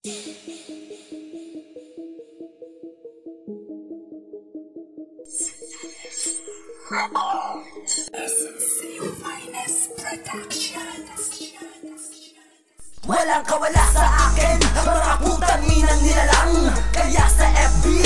Walang kawala sa akin, mga putang inang nilalang. Kaya sa FB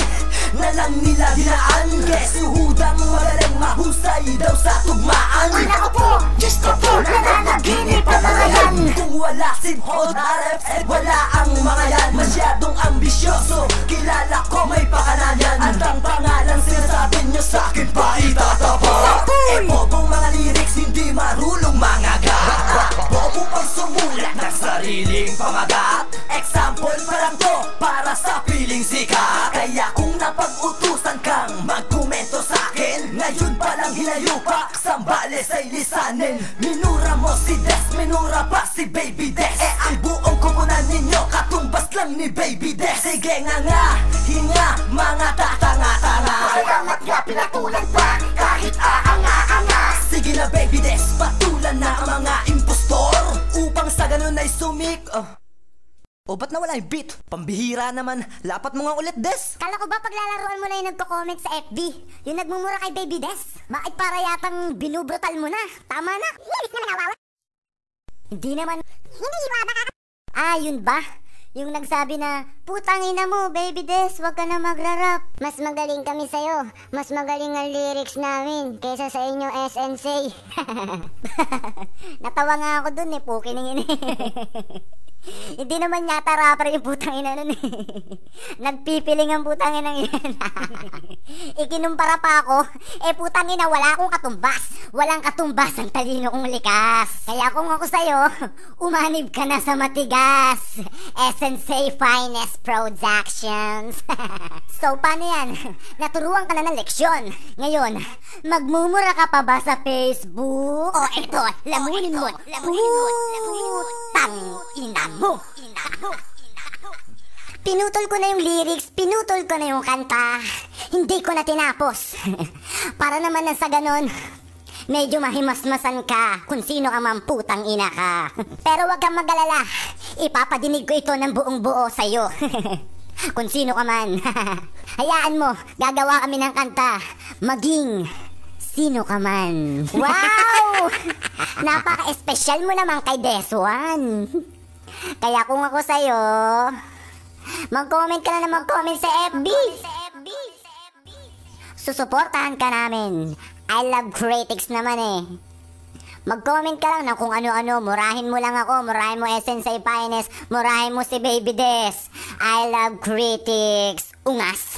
na lang nila dinaan. Kesuhudang magaling mahusay daw sa tugmaan. Ay naku po, Diyos ko po, nananaginip ang mga yan. Kung wala sinhod RF, wala ang mga yan. Masyadong ambisyoso, kilala ko may pakananan yan. At ang pangalan sinasabi nyo sa'kin pa itatapa. Bobong mga lyrics, hindi marulong mangaga. Bobo pang sumulat ng sariling pamagat. Example pa lang to para sa piling sikat. Kaya kung napag-utusan kang magkomento sa'kin, ngayon palang hinayupak, sambales ay lisanin. Minura mo si Des, minura pa si Baby Des. Ang buong kupunan ninyo katumbas lang ni Baby Des. Sige nga, hinga, mga tatanga-tanga. Salamat nga pinatulan pa, kahit aanga-anga. Sige na Baby Des, patulan na ang mga impostor. Upang sa ganun ay ba't nawala yung beat? Pambihira naman, lapat mo nga ulit Des. Kala ko ba paglalaroan mo na yung nagko-comment sa FB? Yung nagmumura kay Baby Des? Bakit para yatang binubrutal mo na? Tama na. Hindi naman. Hindi ba baka? Yun ba? Yung nagsabi na, putang ina mo, Baby Des, wag ka na magra-rap. Mas magaling kami sa'yo. Mas magaling ang lyrics namin kaysa sa inyo SNC. Natawa nga ako dun pukiningin Hindi naman yata rapper yung putang ina nun Nagpipiling ang putang ina yan. Ikinumpara pa ako, putang ina, wala akong katumbas. Walang katumbas ang talino kong likas. Kaya kung ako sa'yo, umanib ka na sa matigas. SNC Finest Productions. So paano yan? Naturuan ka na ng leksyon. Ngayon, magmumura ka pa ba sa Facebook? O eto, lamunin mo. Putang ina mo. Pinutol ko na yung lyrics, pinutol ko na yung kanta. Hindi ko na tinapos. Para naman na sa ganon, medyo mahimasmasan ka kung sino ka man putang ina ka. Pero wag kang mag-alala, ipapadinig ko ito ng buong buo sa'yo. Kung sino ka man. Hayaan mo, gagawa kami ng kanta. Maging sino ka man. Wow! Napaka-espesyal mo naman kay Deswan. Kaya kung ako sa'yo, mag-comment ka na ng mag-comment sa FB. Susuportahan ka namin. I love critics naman Mag-comment ka lang ng kung ano-ano. Murahin mo lang ako. Murahin mo SNC Finest. Murahin mo si Baby Des. I love critics. Ungas.